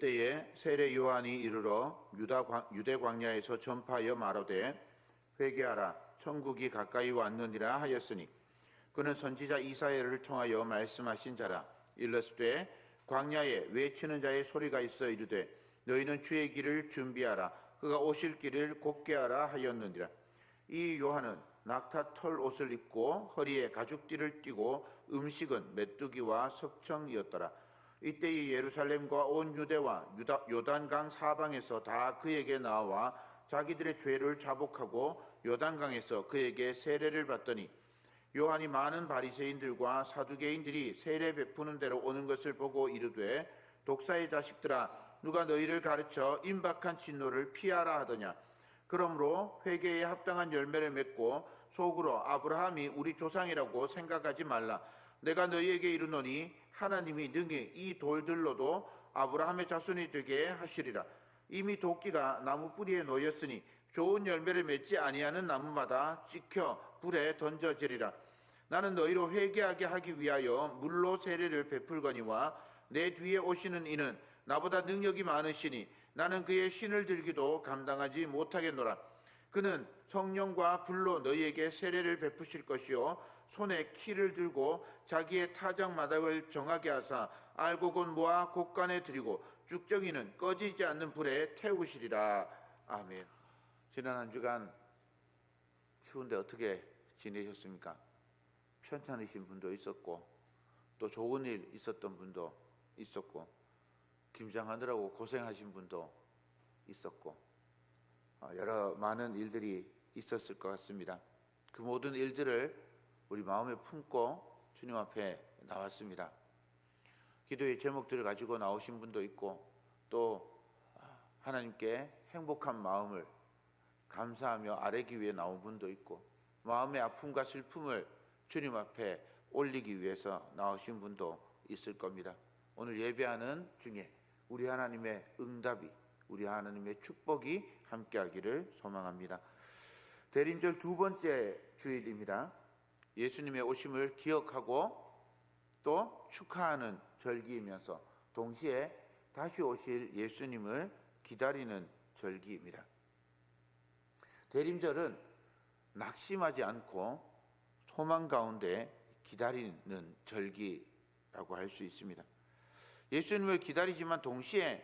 그때에 세례 요한이 이르러 유대 광야에서 전파하여 말하되 회개하라 천국이 가까이 왔느니라 하였으니 그는 선지자 이사야를 통하여 말씀하신 자라. 일러스되 광야에 외치는 자의 소리가 있어 이르되 너희는 주의 길을 준비하라 그가 오실 길을 곧게 하라 하였느니라. 이 요한은 낙타 털 옷을 입고 허리에 가죽띠를 띠고 음식은 메뚜기와 석청이었더라. 이때 이 예루살렘과 온 유대와 요단강 사방에서 다 그에게 나와 자기들의 죄를 자복하고 요단강에서 그에게 세례를 받더니 요한이 많은 바리새인들과 사두개인들이 세례 베푸는 대로 오는 것을 보고 이르되 독사의 자식들아 누가 너희를 가르쳐 임박한 진노를 피하라 하더냐. 그러므로 회개에 합당한 열매를 맺고 속으로 아브라함이 우리 조상이라고 생각하지 말라. 내가 너희에게 이르노니 하나님이 능히 이 돌들로도 아브라함의 자손이 되게 하시리라. 이미 도끼가 나무 뿌리에 놓였으니 좋은 열매를 맺지 아니하는 나무마다 찍혀 불에 던져지리라. 나는 너희로 회개하게 하기 위하여 물로 세례를 베풀거니와 내 뒤에 오시는 이는 나보다 능력이 많으시니 나는 그의 신을 들기도 감당하지 못하겠노라. 그는 성령과 불로 너희에게 세례를 베푸실 것이요 손에 키를 들고 자기의 타작 마당을 정하게 하사 알곡은 모아 곳간에 들이고 쭉정이는 꺼지지 않는 불에 태우시리라. 아멘. 지난 한 주간 추운데 어떻게 지내셨습니까? 편찮으신 분도 있었고 또 좋은 일 있었던 분도 있었고 김장하느라고 고생하신 분도 있었고 여러 많은 일들이 있었을 것 같습니다. 그 모든 일들을 우리 마음에 품고 주님 앞에 나왔습니다. 기도의 제목들을 가지고 나오신 분도 있고 또 하나님께 행복한 마음을 감사하며 아뢰기 위해 나온 분도 있고 마음의 아픔과 슬픔을 주님 앞에 올리기 위해서 나오신 분도 있을 겁니다. 오늘 예배하는 중에 우리 하나님의 응답이 우리 하나님의 축복이 함께하기를 소망합니다. 대림절 두 번째 주일입니다. 예수님의 오심을 기억하고 또 축하하는 절기이면서 동시에 다시 오실 예수님을 기다리는 절기입니다. 대림절은 낙심하지 않고 소망 가운데 기다리는 절기라고 할 수 있습니다. 예수님을 기다리지만 동시에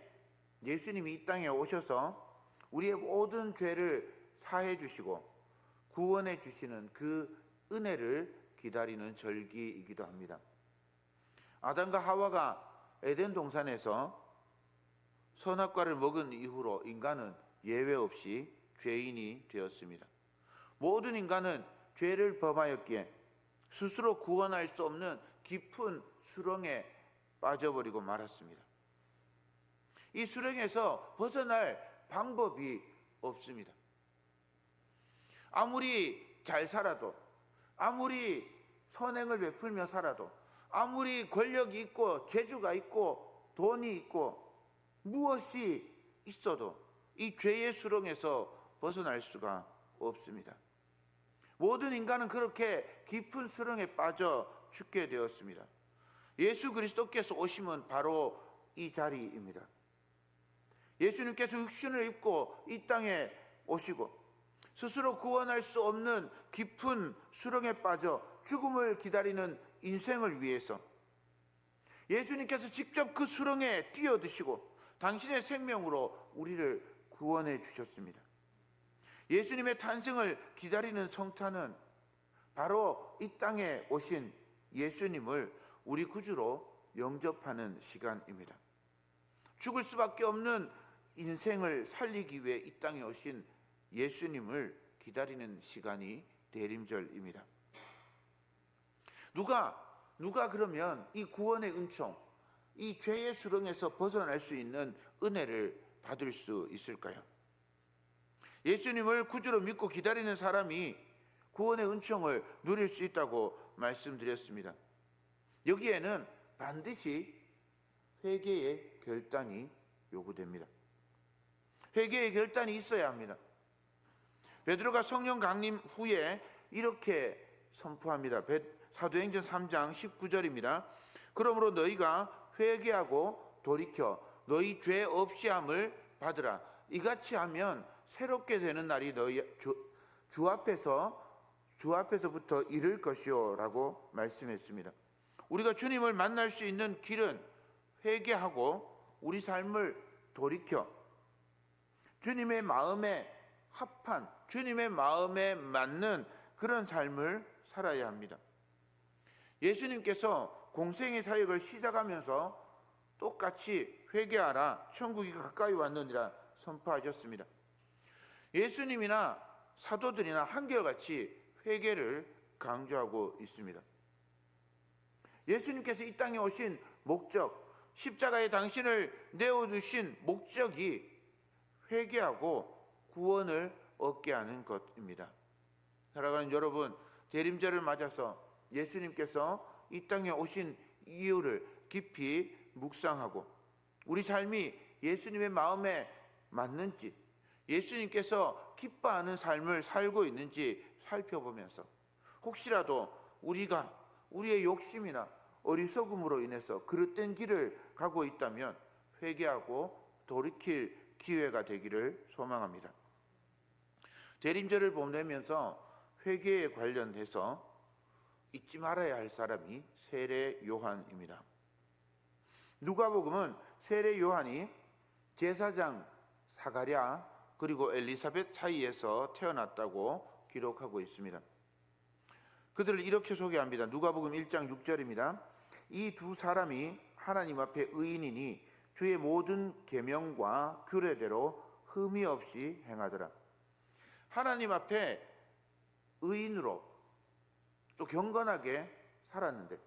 예수님이 이 땅에 오셔서 우리의 모든 죄를 사해 주시고 구원해 주시는 그 은혜를 기다리는 절기이기도 합니다. 아담과 하와가 에덴 동산에서 선악과를 먹은 이후로 인간은 예외 없이 죄인이 되었습니다. 모든 인간은 죄를 범하였기에 스스로 구원할 수 없는 깊은 수렁에 빠져버리고 말았습니다. 이 수렁에서 벗어날 방법이 없습니다. 아무리 잘 살아도, 아무리 선행을 베풀며 살아도, 아무리 권력이 있고 재주가 있고 돈이 있고 무엇이 있어도 이 죄의 수렁에서 벗어날 수가 없습니다. 모든 인간은 그렇게 깊은 수렁에 빠져 죽게 되었습니다. 예수 그리스도께서 오심은 바로 이 자리입니다. 예수님께서 육신을 입고 이 땅에 오시고 스스로 구원할 수 없는 깊은 수렁에 빠져 죽음을 기다리는 인생을 위해서 예수님께서 직접 그 수렁에 뛰어드시고 당신의 생명으로 우리를 구원해 주셨습니다. 예수님의 탄생을 기다리는 성탄은 바로 이 땅에 오신 예수님을 우리 구주로 영접하는 시간입니다. 죽을 수밖에 없는 인생을 살리기 위해 이 땅에 오신 예수님을 기다리는 시간이 대림절입니다. 누가 그러면 이 구원의 은총, 이 죄의 수렁에서 벗어날 수 있는 은혜를 받을 수 있을까요? 예수님을 구주로 믿고 기다리는 사람이 구원의 은총을 누릴 수 있다고 말씀드렸습니다. 여기에는 반드시 회개의 결단이 요구됩니다. 회개의 결단이 있어야 합니다. 베드로가 성령 강림 후에 이렇게 선포합니다. 사도행전 3장 19절입니다. 그러므로 너희가 회개하고 돌이켜 너희 죄 없이함을 받으라. 이같이 하면 새롭게 되는 날이 너희 주 앞에서부터 이를 것이요라고 말씀했습니다. 우리가 주님을 만날 수 있는 길은 회개하고 우리 삶을 돌이켜 주님의 마음에 합한, 주님의 마음에 맞는 그런 삶을 살아야 합니다. 예수님께서 공생의 사역을 시작하면서 똑같이 회개하라, 천국이 가까이 왔느니라 선포하셨습니다. 예수님이나 사도들이나 한결같이 회개를 강조하고 있습니다. 예수님께서 이 땅에 오신 목적, 십자가에 당신을 내어두신 목적이 회개하고 구원을 얻게 하는 것입니다. 사랑하는 여러분, 대림절을 맞아서 예수님께서 이 땅에 오신 이유를 깊이 묵상하고 우리 삶이 예수님의 마음에 맞는지, 예수님께서 기뻐하는 삶을 살고 있는지 살펴보면서 혹시라도 우리가 우리의 욕심이나 어리석음으로 인해서 그릇된 길을 가고 있다면 회개하고 돌이킬 기회가 되기를 소망합니다. 대림절을 보내면서 회개에 관련해서 잊지 말아야 할 사람이 세례 요한입니다. 누가복음은 세례 요한이 제사장 사가랴 그리고 엘리사벳 사이에서 태어났다고 기록하고 있습니다. 그들을 이렇게 소개합니다. 누가복음 1장 6절입니다. 이 두 사람이 하나님 앞에 의인이니 주의 모든 계명과 규례대로 흠이 없이 행하더라. 하나님 앞에 의인으로 또 경건하게 살았는데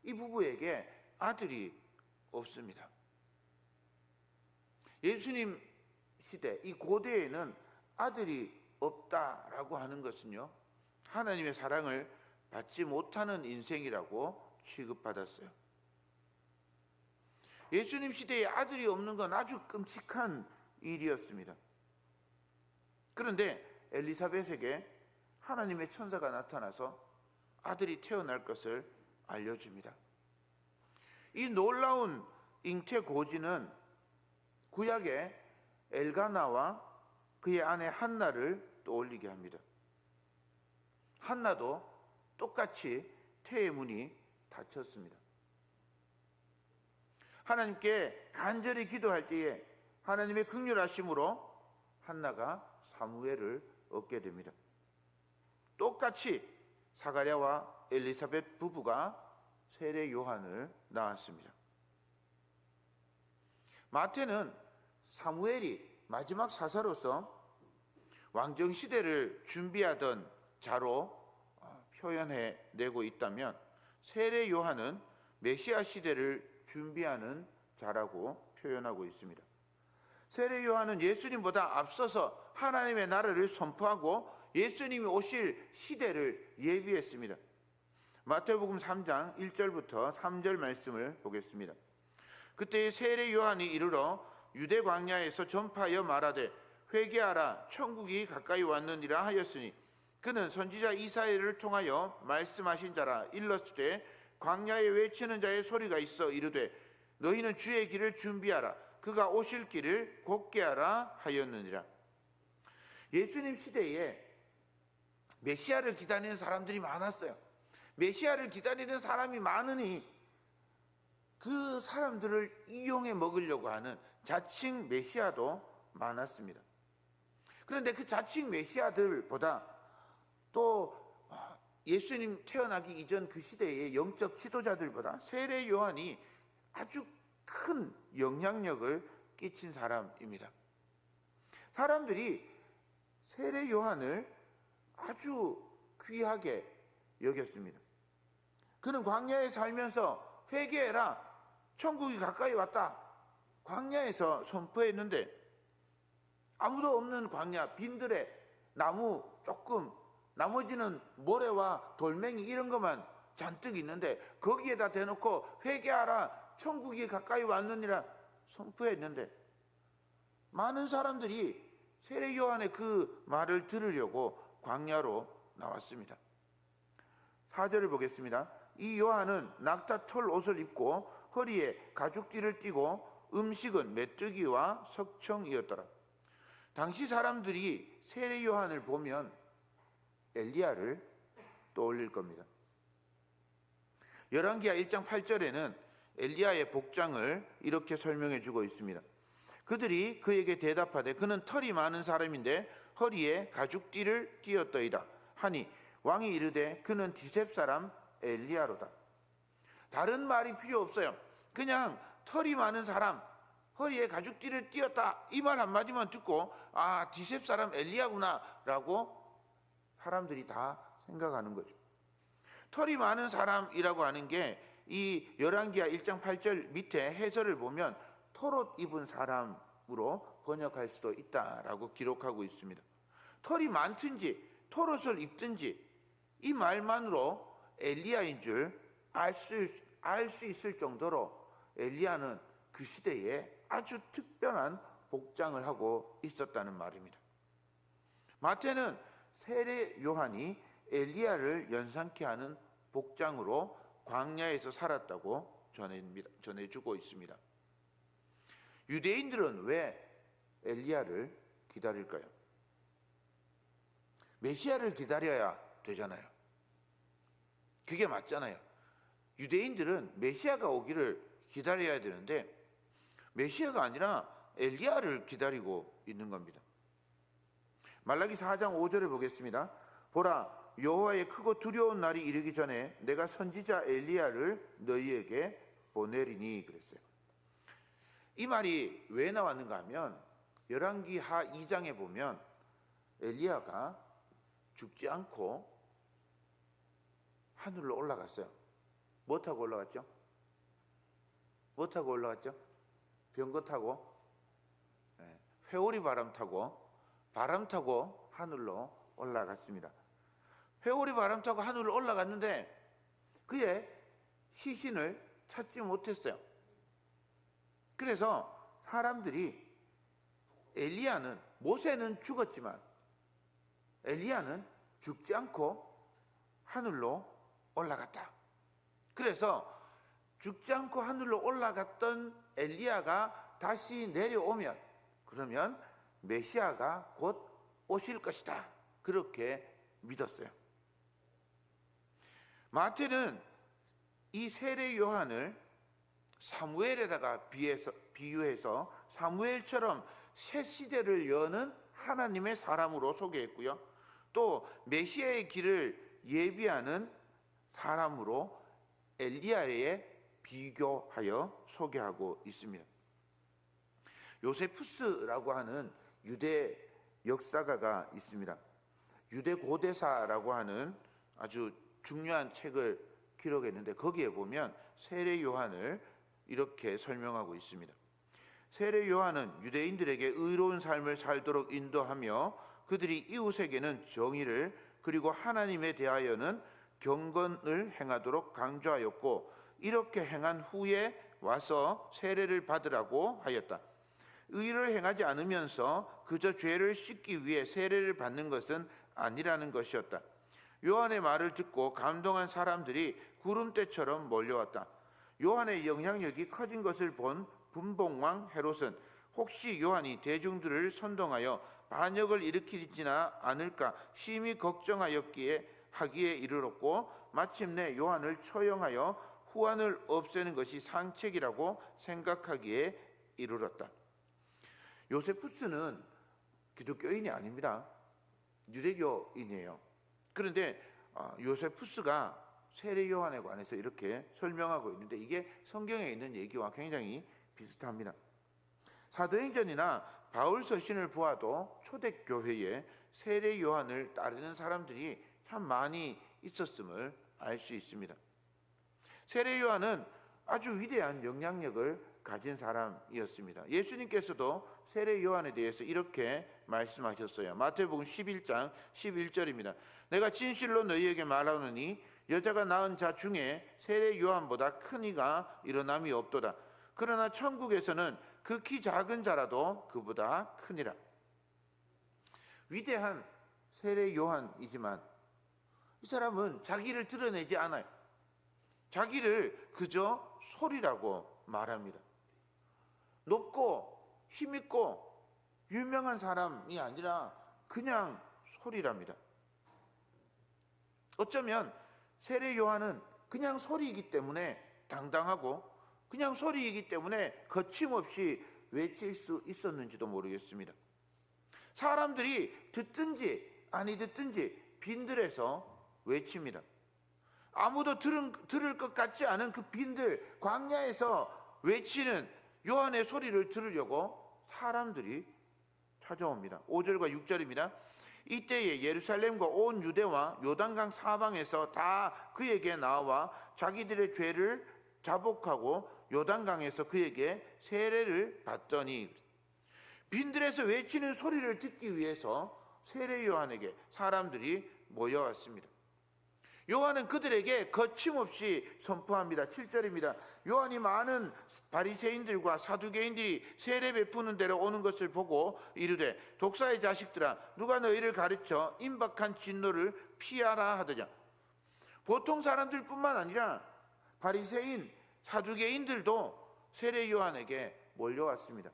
이 부부에게 아들이 없습니다. 예수님 시대, 이 고대에는 아들이 없다라고 하는 것은요, 하나님의 사랑을 받지 못하는 인생이라고 취급받았어요. 예수님 시대에 아들이 없는 건 아주 끔찍한 일이었습니다. 그런데 엘리사벳에게 하나님의 천사가 나타나서 아들이 태어날 것을 알려줍니다. 이 놀라운 잉태 고지는 구약의 엘가나와 그의 아내 한나를 떠올리게 합니다. 한나도 똑같이 태의 문이 닫혔습니다. 하나님께 간절히 기도할 때에 하나님의 긍휼하심으로 한나가 사무엘을 얻게 됩니다. 똑같이 사가랴와 엘리사벳 부부가 세례 요한을 낳았습니다. 마태는 사무엘이 마지막 사사로서 왕정 시대를 준비하던 자로 표현해내고 있다면 세례 요한은 메시아 시대를 준비하는 자라고 표현하고 있습니다. 세례 요한은 예수님보다 앞서서 하나님의 나라를 선포하고 예수님이 오실 시대를 예비했습니다. 마태복음 3장 1절부터 3절 말씀을 보겠습니다. 그때 세례 요한이 이르러 유대 광야에서 전파하여 말하되 회개하라 천국이 가까이 왔느니라 하였으니 그는 선지자 이사야를 통하여 말씀하신 자라. 일렀으되 광야에 외치는 자의 소리가 있어 이르되 너희는 주의 길을 준비하라 그가 오실 길을 곧게 하라 하였느니라. 예수님 시대에 메시아를 기다리는 사람들이 많았어요. 메시아를 기다리는 사람이 많으니 그 사람들을 이용해 먹으려고 하는 자칭 메시아도 많았습니다. 그런데 그 자칭 메시아들보다 또 예수님 태어나기 이전 그 시대의 영적 지도자들보다 세례 요한이 아주 큰 영향력을 끼친 사람입니다. 사람들이 세례 요한을 아주 귀하게 여겼습니다. 그는 광야에 살면서 회개해라 천국이 가까이 왔다 광야에서 선포했는데 아무도 없는 광야 빈들에 나무 조금 나머지는 모래와 돌멩이 이런 것만 잔뜩 있는데 거기에다 대놓고 회개하라 천국이 가까이 왔느니라 선포했는데 많은 사람들이 세례 요한의 그 말을 들으려고 광야로 나왔습니다. 4절을 보겠습니다. 이 요한은 낙타 털 옷을 입고 허리에 가죽띠를 띠고 음식은 메뚜기와 석청이었더라. 당시 사람들이 세례 요한을 보면 엘리야를 떠올릴 겁니다. 열왕기하 1장 8절에는 엘리야의 복장을 이렇게 설명해 주고 있습니다. 그들이 그에게 대답하되 그는 털이 많은 사람인데 허리에 가죽띠를 띠었더이다 하니 왕이 이르되 그는 디셉 사람 엘리야로다. 다른 말이 필요 없어요. 그냥 털이 많은 사람, 허리에 가죽띠를 띠었다, 이 말 한마디만 듣고 아, 디셉 사람 엘리야구나 라고 사람들이 다 생각하는 거죠. 털이 많은 사람이라고 하는 게 이 열왕기하 1장 8절 밑에 해설을 보면 털옷 입은 사람으로 번역할 수도 있다라고 기록하고 있습니다. 털이 많든지 털옷을 입든지 이 말만으로 엘리야인 줄 알 수 있을 정도로 엘리야는 그 시대에 아주 특별한 복장을 하고 있었다는 말입니다. 마태는 세례 요한이 엘리야를 연상케 하는 복장으로 광야에서 살았다고 전해주고 있습니다. 유대인들은 왜 엘리야를 기다릴까요? 메시아를 기다려야 되잖아요. 그게 맞잖아요. 유대인들은 메시아가 오기를 기다려야 되는데 메시아가 아니라 엘리야를 기다리고 있는 겁니다. 말라기 4장 5절을 보겠습니다. 보라, 여호와의 크고 두려운 날이 이르기 전에 내가 선지자 엘리야를 너희에게 보내리니 그랬어요. 이 말이 왜 나왔는가 하면 열왕기하 2장에 보면 엘리야가 죽지 않고 하늘로 올라갔어요. 뭐 타고 올라갔죠? 뭐 타고 올라갔죠? 병거 타고, 회오리 바람 타고 하늘로 올라갔습니다. 회오리 바람 타고 하늘로 올라갔는데 그의 시신을 찾지 못했어요. 그래서 사람들이 엘리야는, 모세는 죽었지만 엘리야는 죽지 않고 하늘로 올라갔다. 그래서 죽지 않고 하늘로 올라갔던 엘리야가 다시 내려오면 그러면 메시아가 곧 오실 것이다. 그렇게 믿었어요. 마태는 이 세례 요한을 사무엘에다가 비유해서 사무엘처럼 새 시대를 여는 하나님의 사람으로 소개했고요. 또 메시아의 길을 예비하는 사람으로 엘리야에 비교하여 소개하고 있습니다. 요세푸스라고 하는 유대 역사가가 있습니다. 유대 고대사라고 하는 아주 중요한 책을 기록했는데 거기에 보면 세례 요한을 이렇게 설명하고 있습니다. 세례 요한은 유대인들에게 의로운 삶을 살도록 인도하며 그들이 이웃에게는 정의를 그리고 하나님에 대하여는 경건을 행하도록 강조하였고 이렇게 행한 후에 와서 세례를 받으라고 하였다. 의를 행하지 않으면서 그저 죄를 씻기 위해 세례를 받는 것은 아니라는 것이었다. 요한의 말을 듣고 감동한 사람들이 구름대처럼 몰려왔다. 요한의 영향력이 커진 것을 본 분봉왕 헤롯은 혹시 요한이 대중들을 선동하여 반역을 일으키지나 않을까 심히 걱정하였기에 하기에 이르렀고 마침내 요한을 처형하여 후환을 없애는 것이 상책이라고 생각하기에 이르렀다. 요세푸스는 기독교인이 아닙니다. 유대교인이에요. 그런데 요세푸스가 세례 요한에 관해서 이렇게 설명하고 있는데 이게 성경에 있는 얘기와 굉장히 비슷합니다. 사도행전이나 바울 서신을 보아도 초대교회에 세례 요한을 따르는 사람들이 참 많이 있었음을 알 수 있습니다. 세례 요한은 아주 위대한 영향력을 가진 사람이었습니다. 예수님께서도 세례 요한에 대해서 이렇게 말씀하셨어요. 마태복음 11장 11절입니다. 내가 진실로 너희에게 말하노니 여자가 낳은 자 중에 세례 요한보다 큰 이가 일어남이 없도다. 그러나 천국에서는 극히 작은 자라도 그보다 크니라. 위대한 세례 요한이지만 이 사람은 자기를 드러내지 않아요. 자기를 그저 소리라고 말합니다. 높고 힘있고 유명한 사람이 아니라 그냥 소리랍니다. 어쩌면 세례 요한은 그냥 소리이기 때문에 당당하고 그냥 소리이기 때문에 거침없이 외칠 수 있었는지도 모르겠습니다. 사람들이 듣든지 아니 듣든지 빈들에서 외칩니다. 아무도 들을 것 같지 않은 그 빈들 광야에서 외치는 요한의 소리를 들으려고 사람들이 찾아옵니다. 5절과 6절입니다. 이때에 예루살렘과 온 유대와 요단강 사방에서 다 그에게 나와 자기들의 죄를 자복하고 요단강에서 그에게 세례를 받더니, 빈들에서 외치는 소리를 듣기 위해서 세례 요한에게 사람들이 모여왔습니다. 요한은 그들에게 거침없이 선포합니다. 7절입니다. 요한이 많은 바리새인들과 사두개인들이 세례 베푸는 데로 오는 것을 보고 이르되, 독사의 자식들아, 누가 너희를 가르쳐 임박한 진노를 피하라 하더냐. 보통 사람들뿐만 아니라 바리새인, 사두개인들도 세례 요한에게 몰려왔습니다.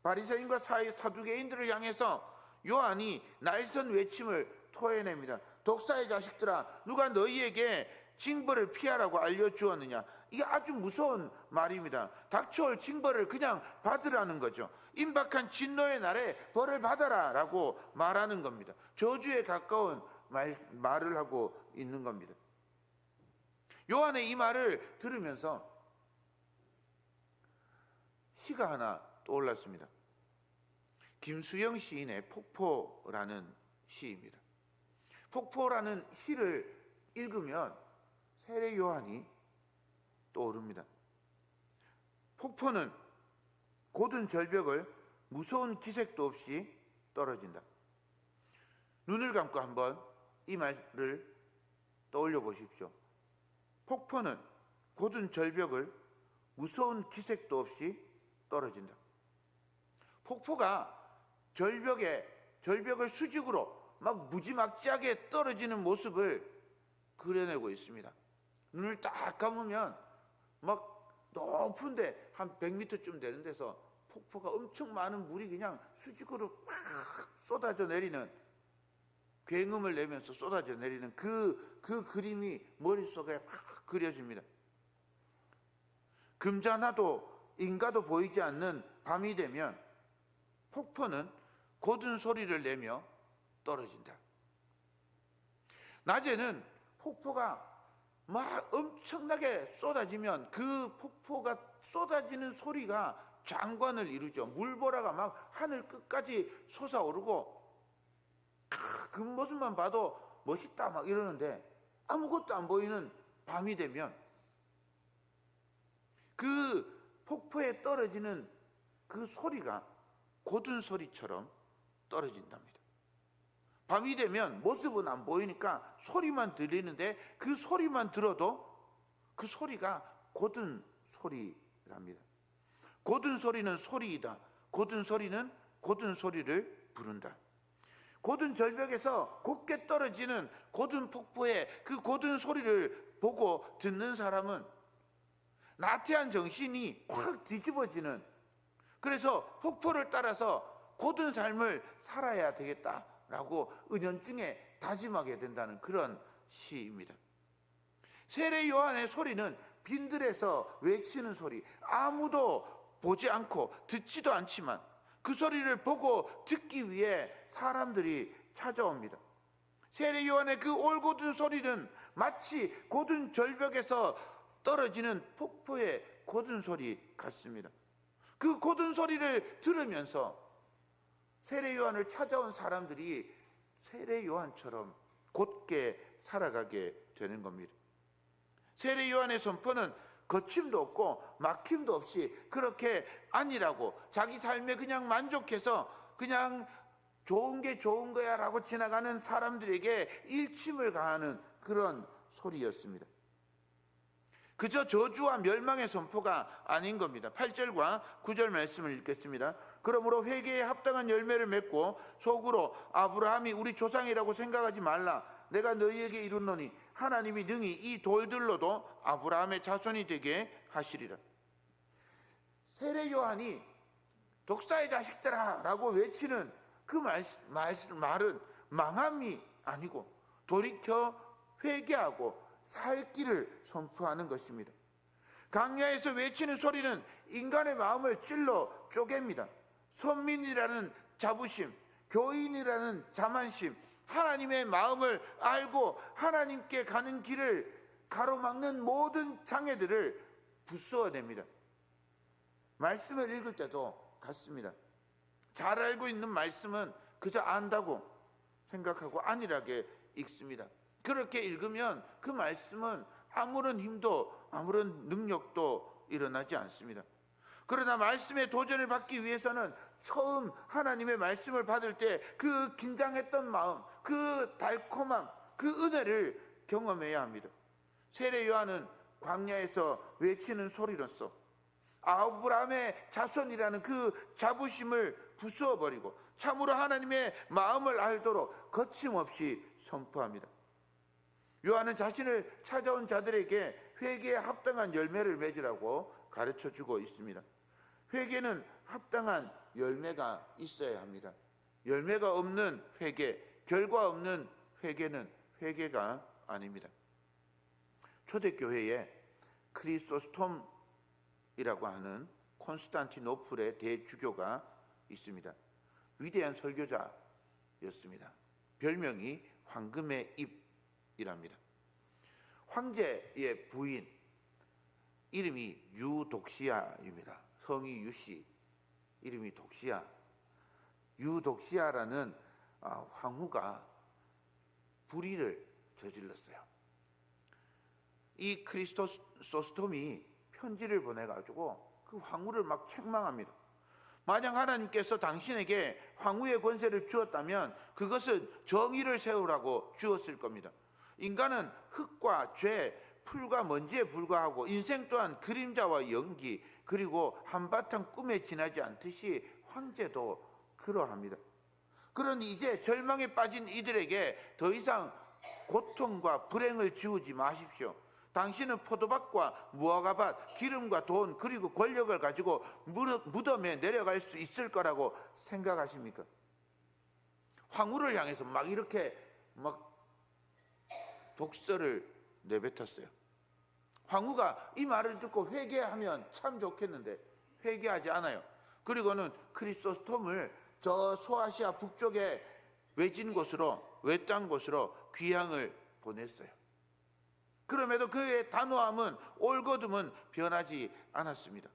바리새인과 사두개인들을 향해서 요한이 날선 외침을 토해냅니다. 독사의 자식들아, 누가 너희에게 징벌을 피하라고 알려주었느냐. 이게 아주 무서운 말입니다. 닥쳐올 징벌을 그냥 받으라는 거죠. 임박한 진노의 날에 벌을 받아라 라고 말하는 겁니다. 저주에 가까운 말을 하고 있는 겁니다. 요한의 이 말을 들으면서 시가 하나 떠올랐습니다. 김수영 시인의 폭포라는 시입니다. 폭포라는 시를 읽으면 세례 요한이 떠오릅니다. 폭포는 고든 절벽을 무서운 기색도 없이 떨어진다. 눈을 감고 한번 이 말을 떠올려 보십시오. 폭포는 고든 절벽을 무서운 기색도 없이 떨어진다. 폭포가 절벽을 수직으로 막 무지막지하게 떨어지는 모습을 그려내고 있습니다. 눈을 딱 감으면 막 높은데 한 100m쯤 되는 데서 폭포가 엄청 많은 물이 그냥 수직으로 막 쏟아져 내리는, 굉음을 내면서 쏟아져 내리는 그 그림이 머릿속에 막 그려집니다. 금자나도 인가도 보이지 않는 밤이 되면 폭포는 고든 소리를 내며 떨어진다. 낮에는 폭포가 막 엄청나게 쏟아지면 그 폭포가 쏟아지는 소리가 장관을 이루죠. 물보라가 막 하늘 끝까지 솟아오르고 그 모습만 봐도 멋있다 막 이러는데, 아무것도 안 보이는 밤이 되면 그 폭포에 떨어지는 그 소리가 고든 소리처럼 떨어진답니다. 밤이 되면 모습은 안 보이니까 소리만 들리는데 그 소리만 들어도 그 소리가 고든 소리랍니다. 고든 소리는 소리이다. 고든 소리는 고든 소리를 부른다. 고든 절벽에서 곧게 떨어지는 고든 폭포의 그 고든 소리를 보고 듣는 사람은 나태한 정신이 확 뒤집어지는, 그래서 폭포를 따라서 고든 삶을 살아야 되겠다라고 은연중에 다짐하게 된다는 그런 시입니다. 세례 요한의 소리는 빈들에서 외치는 소리, 아무도 보지 않고 듣지도 않지만 그 소리를 보고 듣기 위해 사람들이 찾아옵니다. 세례 요한의 그 올곧은 소리는 마치 고든 절벽에서 떨어지는 폭포의 고든 소리 같습니다. 그 고든 소리를 들으면서 세례 요한을 찾아온 사람들이 세례 요한처럼 곧게 살아가게 되는 겁니다. 세례 요한의 선포는 거침도 없고 막힘도 없이 그렇게 아니라고, 자기 삶에 그냥 만족해서 그냥 좋은 게 좋은 거야 라고 지나가는 사람들에게 일침을 가하는 그런 소리였습니다. 그저 저주와 멸망의 선포가 아닌 겁니다. 8절과 9절 말씀을 읽겠습니다. 그러므로 회개에 합당한 열매를 맺고 속으로 아브라함이 우리 조상이라고 생각하지 말라. 내가 너희에게 이르노니 하나님이 능히 이 돌들로도 아브라함의 자손이 되게 하시리라. 세례 요한이 독사의 자식들아 라고 외치는 그 말은 망함이 아니고 돌이켜 회개하고 살 길을 선포하는 것입니다. 광야에서 외치는 소리는 인간의 마음을 찔러 쪼갭니다. 선민이라는 자부심, 교인이라는 자만심, 하나님의 마음을 알고 하나님께 가는 길을 가로막는 모든 장애들을 부수어냅니다. 말씀을 읽을 때도 같습니다. 잘 알고 있는 말씀은 그저 안다고 생각하고 안일하게 읽습니다. 그렇게 읽으면 그 말씀은 아무런 힘도 아무런 능력도 일어나지 않습니다. 그러나 말씀의 도전을 받기 위해서는 처음 하나님의 말씀을 받을 때 그 긴장했던 마음, 그 달콤함, 그 은혜를 경험해야 합니다. 세례 요한은 광야에서 외치는 소리로서 아브라함의 자손이라는 그 자부심을 부수어버리고 참으로 하나님의 마음을 알도록 거침없이 선포합니다. 요한은 자신을 찾아온 자들에게 회개에 합당한 열매를 맺으라고 가르쳐주고 있습니다. 회개는 합당한 열매가 있어야 합니다. 열매가 없는 회개, 결과 없는 회개는 회개가 아닙니다. 초대교회에 크리소스톰이라고 하는 콘스탄티노플의 대주교가 있습니다. 위대한 설교자였습니다. 별명이 황금의 입이랍니다. 황제의 부인 이름이 유독시아입니다. 성이 유씨, 이름이 독시아. 유독시아라는 황후가 불의를 저질렀어요. 이 크리스토스톰이 편지를 보내가지고 그 황후를 막 책망합니다. 만약 하나님께서 당신에게 황후의 권세를 주었다면 그것은 정의를 세우라고 주었을 겁니다. 인간은 흙과 죄, 풀과 먼지에 불과하고 인생 또한 그림자와 연기, 그리고 한바탕 꿈에 지나지 않듯이 황제도 그러합니다. 그러니 이제 절망에 빠진 이들에게 더 이상 고통과 불행을 지우지 마십시오. 당신은 포도밭과 무화과밭, 기름과 돈, 그리고 권력을 가지고 무덤에 내려갈 수 있을 거라고 생각하십니까? 황후를 향해서 막 이렇게 독설을 내뱉었어요. 황후가 이 말을 듣고 회개하면 참 좋겠는데 회개하지 않아요. 그리고는 크리소스톰을 저 소아시아 북쪽의 외진 곳으로, 외딴 곳으로 귀향을 보냈어요. 그럼에도 그의 단호함은, 올거둠은 변하지 않았습니다.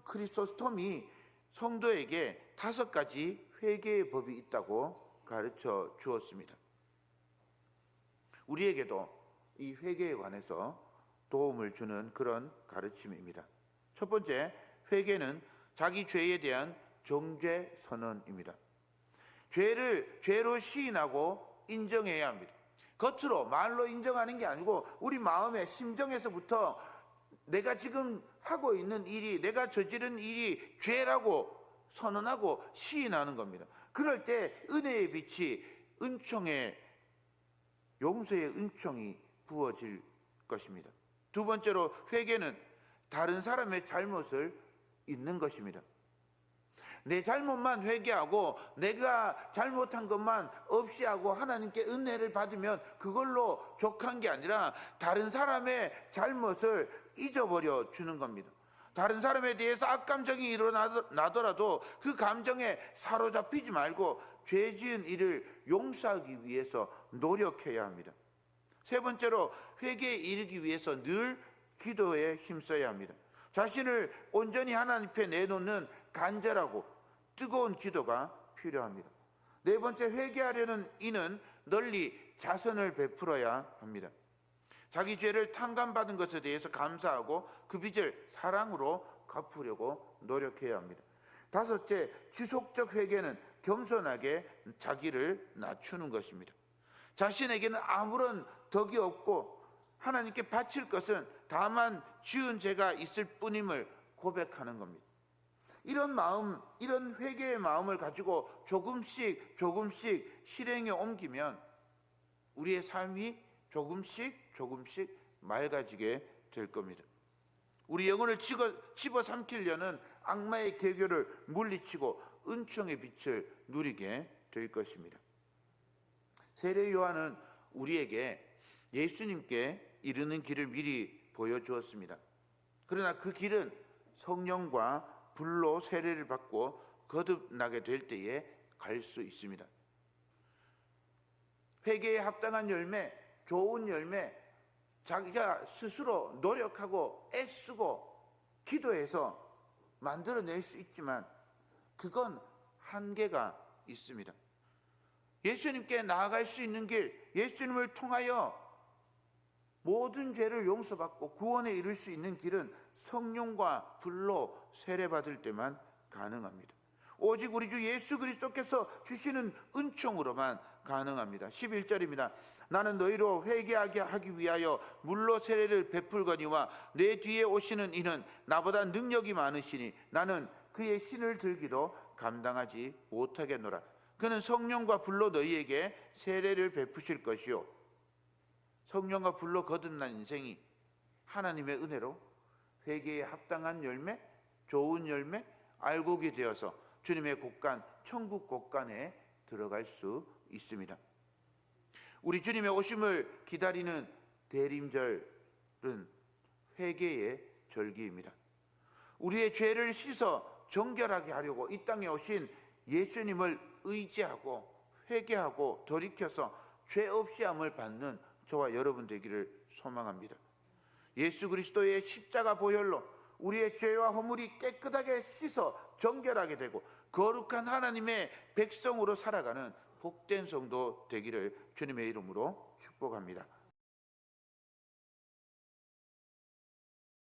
크리소스톰이 성도에게 5가지 회개의 법이 있다고 가르쳐 주었습니다. 우리에게도 이 회개에 관해서 도움을 주는 그런 가르침입니다. 첫 번째, 회개는 자기 죄에 대한 정죄 선언입니다. 죄를 죄로 시인하고 인정해야 합니다. 겉으로 말로 인정하는 게 아니고 우리 마음의 심정에서부터 내가 지금 하고 있는 일이, 내가 저지른 일이 죄라고 선언하고 시인하는 겁니다. 그럴 때 은혜의 빛이, 은총의, 용서의 은총이 부어질 것입니다. 두 번째로, 회개는 다른 사람의 잘못을 잊는 것입니다. 내 잘못만 회개하고 내가 잘못한 것만 없이 하고 하나님께 은혜를 받으면 그걸로 족한 게 아니라 다른 사람의 잘못을 잊어버려 주는 겁니다. 다른 사람에 대해서 악감정이 일어나더라도 그 감정에 사로잡히지 말고 죄 지은 일을 용서하기 위해서 노력해야 합니다. 세 번째로, 회개에 이르기 위해서 늘 기도에 힘써야 합니다. 자신을 온전히 하나님 앞에 내놓는 간절하고 뜨거운 기도가 필요합니다. 네 번째, 회개하려는 이는 널리 자선을 베풀어야 합니다. 자기 죄를 탕감받은 것에 대해서 감사하고 그 빚을 사랑으로 갚으려고 노력해야 합니다. 다섯째, 지속적 회개는 겸손하게 자기를 낮추는 것입니다. 자신에게는 아무런 덕이 없고 하나님께 바칠 것은 다만 지은 죄가 있을 뿐임을 고백하는 겁니다. 이런 마음, 이런 회개의 마음을 가지고 조금씩 실행에 옮기면 우리의 삶이 조금씩 맑아지게 될 겁니다. 우리 영혼을 집어삼키려는 악마의 계교를 물리치고 은총의 빛을 누리게 될 것입니다. 세례 요한은 우리에게 예수님께 이르는 길을 미리 보여주었습니다. 그러나 그 길은 성령과 불로 세례를 받고 거듭나게 될 때에 갈 수 있습니다. 회개에 합당한 열매, 좋은 열매, 자기가 스스로 노력하고 애쓰고 기도해서 만들어낼 수 있지만 그건 한계가 있습니다. 예수님께 나아갈 수 있는 길, 예수님을 통하여 모든 죄를 용서받고 구원에 이를 수 있는 길은 성령과 불로 세례받을 때만 가능합니다. 오직 우리 주 예수 그리스도께서 주시는 은총으로만 가능합니다. 11절입니다. 나는 너희로 회개하게 하기 위하여 물로 세례를 베풀거니와 내 뒤에 오시는 이는 나보다 능력이 많으시니 나는 그의 신을 들기도 감당하지 못하겠노라. 그는 성령과 불로 너희에게 세례를 베푸실 것이요, 성령과 불로 거듭난 인생이 하나님의 은혜로 회개에 합당한 열매, 좋은 열매, 알곡이 되어서 주님의 곳간, 천국 곳간에 들어갈 수 있습니다. 우리 주님의 오심을 기다리는 대림절은 회개의 절기입니다. 우리의 죄를 씻어 정결하게 하려고 이 땅에 오신 예수님을 의지하고 회개하고 돌이켜서 죄 없이 함을 받는 저와 여러분 되기를 소망합니다. 예수 그리스도의 십자가 보혈로 우리의 죄와 허물이 깨끗하게 씻어 정결하게 되고 거룩한 하나님의 백성으로 살아가는 복된 성도 되기를 주님의 이름으로 축복합니다.